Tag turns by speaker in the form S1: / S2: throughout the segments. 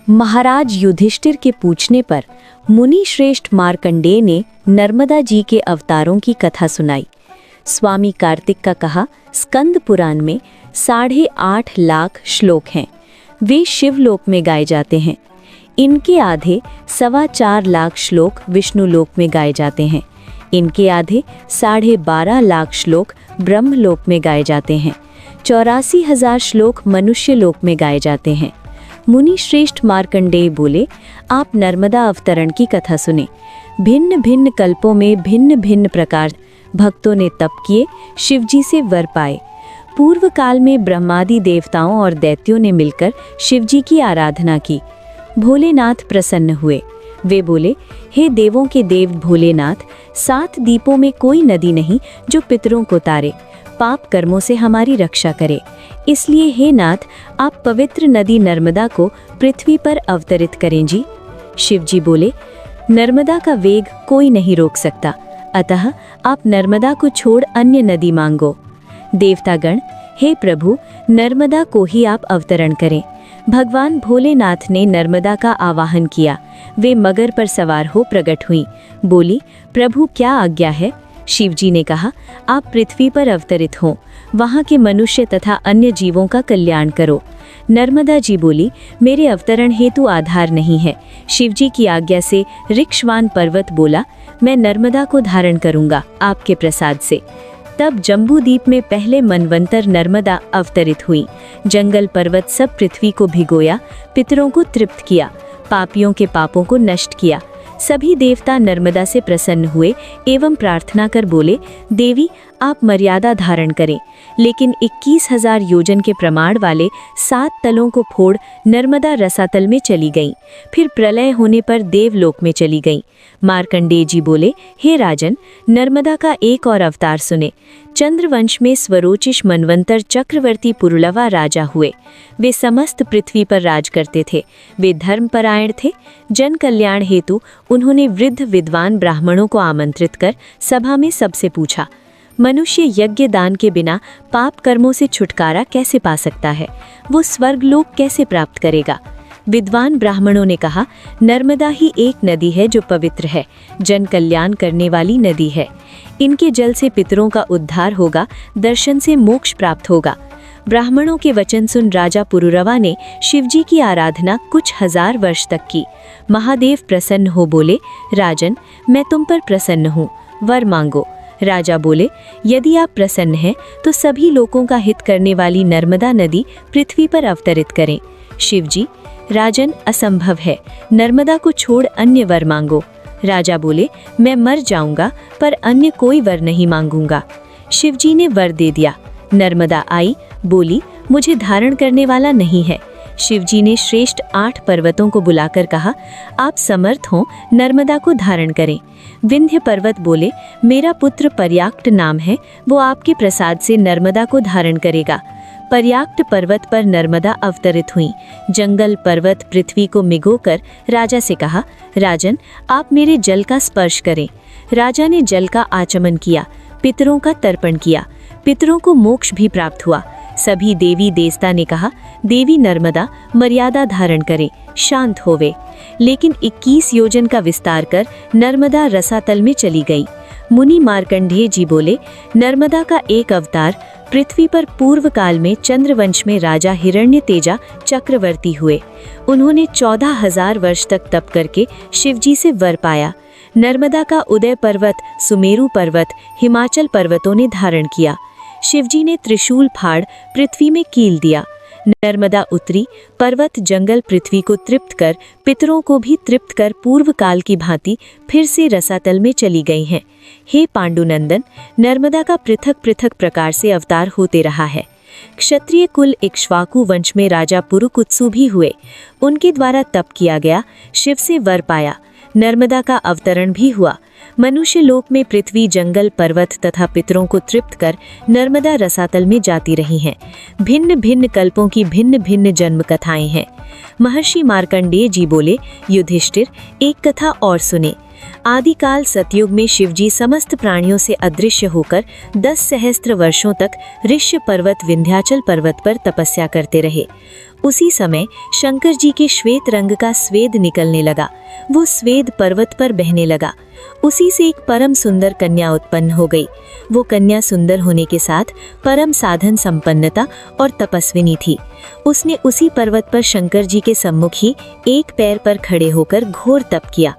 S1: महाराज युधिष्ठिर के पूछने पर मुनि श्रेष्ठ मार्कंडेय ने नर्मदा जी के अवतारों की कथा सुनाई। स्वामी कार्तिक का कहा, स्कंद पुराण में 8.5 लाख श्लोक हैं। वे शिवलोक में गाए जाते हैं। इनके आधे 4.25 लाख श्लोक विष्णुलोक में गाए जाते हैं। इनके आधे 12.5 लाख श्लोक ब्रह्मलोक में गाए जाते हैं। 84,000 श्लोक मनुष्यलोक में गाए जाते हैं। मुनि श्रेष्ठ मार्कंडेय बोले, आप नर्मदा अवतरण की कथा सुने। भिन्न भिन्न कल्पों में भिन्न भिन्न प्रकार भक्तों ने तप किए, शिवजी से वर पाए। पूर्व काल में ब्रह्मादि देवताओं और दैत्यों ने मिलकर शिवजी की आराधना की। भोलेनाथ प्रसन्न हुए। वे बोले, हे देवों के देव भोलेनाथ, 7 दीपों में कोई नदी नहीं जो पितरों को तारे, पाप कर्मों से हमारी रक्षा करे। इसलिए हे नाथ, आप पवित्र नदी नर्मदा को पृथ्वी पर अवतरित करें जी। शिवजी बोले, नर्मदा का वेग कोई नहीं रोक सकता, अतः आप नर्मदा को छोड़ अन्य नदी मांगो। देवतागण, हे प्रभु, नर्मदा को ही आप अवतरण करें। भगवान भोलेनाथ ने नर्मदा का आवाहन किया। वे मगर पर सवार हो प्रकट हुई। बोली, प्रभु क्या आज्ञा है? शिवजी ने कहा, आप पृथ्वी पर अवतरित हो, वहाँ के मनुष्य तथा अन्य जीवों का कल्याण करो। नर्मदा जी बोली, मेरे अवतरण हेतु आधार नहीं है। शिवजी की आज्ञा से ऋक्षवान पर्वत बोला, मैं नर्मदा को धारण करूंगा आपके प्रसाद से। तब जम्बूद्वीप में पहले मनवंतर नर्मदा अवतरित हुई। जंगल पर्वत सब पृथ्वी को भिगोया, पितरों को तृप्त किया, पापियों के पापों को नष्ट किया। सभी देवता नर्मदा से प्रसन्न हुए एवं प्रार्थना कर बोले, देवी आप मर्यादा धारण करें। लेकिन 21,000 योजन के प्रमाण वाले 7 तलों को फोड़ नर्मदा रसातल में चली गईं। फिर प्रलय होने पर देवलोक में चली गईं। मार्कंडेय जी बोले, हे राजन, नर्मदा का एक और अवतार सुने। चंद्रवंश में स्वरोचिष मनवंतर चक्रवर्ती पुरुलवा राजा हुए। वे समस्त पृथ्वी पर राज करते थे। वे धर्मपरायण थे। जन कल्याण हेतु उन्होंने वृद्ध विद्वान ब्राह्मणों को आमंत्रित कर सभा में सबसे पूछा, मनुष्य यज्ञ दान के बिना पाप कर्मों से छुटकारा कैसे पा सकता है? वो स्वर्गलोक कैसे प्राप्त करेगा? विद्वान ब्राह्मणों ने कहा, नर्मदा ही एक नदी है जो पवित्र है, जन कल्याण करने वाली नदी है। इनके जल से पितरों का उद्धार होगा, दर्शन से मोक्ष प्राप्त होगा। ब्राह्मणों के वचन सुन राजा पुरुरवा ने शिवजी की आराधना कुछ 1000 वर्ष तक की। महादेव प्रसन्न हो बोले, राजन, मैं तुम पर प्रसन्न हूँ, वर मांगो। राजा बोले, यदि आप प्रसन्न हैं तो सभी लोगों का हित करने वाली नर्मदा नदी पृथ्वी पर अवतरित करें। शिवजी, राजन, असंभव है, नर्मदा को छोड़ अन्य वर मांगो। राजा बोले, मैं मर जाऊंगा पर अन्य कोई वर नहीं मांगूंगा। शिवजी ने वर दे दिया। नर्मदा आई, बोली, मुझे धारण करने वाला नहीं है। शिवजी ने श्रेष्ठ 8 पर्वतों को बुलाकर कहा, आप समर्थ हो, नर्मदा को धारण करें। विंध्य पर्वत बोले, मेरा पुत्र पर्याक्त नाम है, वो आपके प्रसाद से नर्मदा को धारण करेगा। पर्याक्त पर्वत पर नर्मदा अवतरित हुई। जंगल पर्वत पृथ्वी को मिगोकर राजा से कहा, राजन, आप मेरे जल का स्पर्श करें। राजा ने जल का आचमन किया, पितरों का तर्पण किया। पितरों को मोक्ष भी प्राप्त हुआ। सभी देवी देवता ने कहा, देवी नर्मदा मर्यादा धारण करें, शांत होवे। लेकिन 21 योजन का विस्तार कर नर्मदा रसातल में चली गई। मुनि मार्कंडेय जी बोले, नर्मदा का एक अवतार पृथ्वी पर पूर्व काल में चंद्रवंश में राजा हिरण्य तेजा चक्रवर्ती हुए। उन्होंने 14,000 वर्ष तक तप करके शिवजी से वर पाया। नर्मदा का उदय पर्वत, सुमेरु पर्वत, हिमाचल पर्वतों ने धारण किया। शिवजी ने त्रिशूल फाड़ पृथ्वी में कील दिया। नर्मदा उतरी, पर्वत जंगल पृथ्वी को तृप्त कर, पितरों को भी तृप्त कर पूर्व काल की भांति फिर से रसातल में चली गई हैं। हे पांडुनंदन, नर्मदा का पृथक पृथक प्रकार से अवतार होते रहा है। क्षत्रिय कुल इक्ष्वाकु वंश में राजा पुरुकुत्सु भी हुए। उनके द्वारा तप किया गया, शिव से वर पाया। नर्मदा का अवतरण भी हुआ। मनुष्य लोक में पृथ्वी जंगल पर्वत तथा पितरों को तृप्त कर नर्मदा रसातल में जाती रही हैं। भिन्न भिन्न कल्पों की भिन्न भिन्न जन्म कथाएं हैं। महर्षि मार्कंडेय जी बोले, युधिष्ठिर, एक कथा और सुने। आदिकाल सतयुग में शिवजी समस्त प्राणियों से अदृश्य होकर 10 सहस्त्र वर्षों तक ऋष्य पर्वत विंध्याचल पर्वत पर तपस्या करते रहे। उसी समय शंकर जी के श्वेत रंग का स्वेद निकलने लगा। वो स्वेद पर्वत पर बहने लगा। उसी से एक परम सुंदर कन्या उत्पन्न हो गई। वो कन्या सुंदर होने के साथ परम साधन संपन्नता और तपस्विनी थी। उसने उसी पर्वत पर शंकर जी के सम्मुख ही एक पैर पर खड़े होकर घोर तप किया।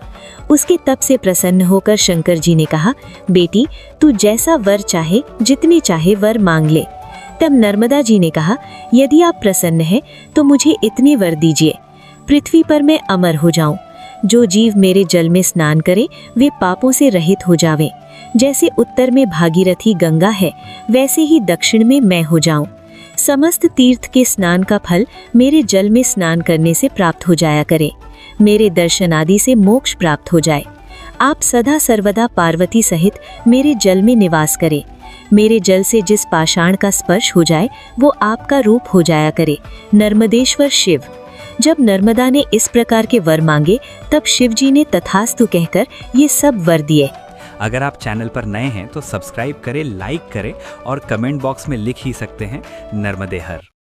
S1: उसके तप से प्रसन्न होकर शंकर जी ने कहा, बेटी तू जैसा वर चाहे, जितने चाहे वर मांग ले। तब नर्मदा जी ने कहा, यदि आप प्रसन्न हैं तो मुझे इतने वर दीजिए, पृथ्वी पर मैं अमर हो जाऊं। जो जीव मेरे जल में स्नान करे वे पापों से रहित हो जावें। जैसे उत्तर में भागीरथी गंगा है, वैसे ही दक्षिण में मैं हो जाऊं। समस्त तीर्थ के स्नान का फल मेरे जल में स्नान करने से प्राप्त हो जाया करे। मेरे दर्शन आदि से मोक्ष प्राप्त हो जाए। आप सदा सर्वदा पार्वती सहित मेरे जल में निवास करें। मेरे जल से जिस पाषाण का स्पर्श हो जाए वो आपका रूप हो जाया करे, नर्मदेश्वर शिव। जब नर्मदा ने इस प्रकार के वर मांगे तब शिव जी ने तथास्तु कहकर ये सब वर दिए।
S2: अगर आप चैनल पर नए हैं तो सब्सक्राइब करें, लाइक करें और कमेंट बॉक्स में लिख ही सकते हैं नर्मदे हर।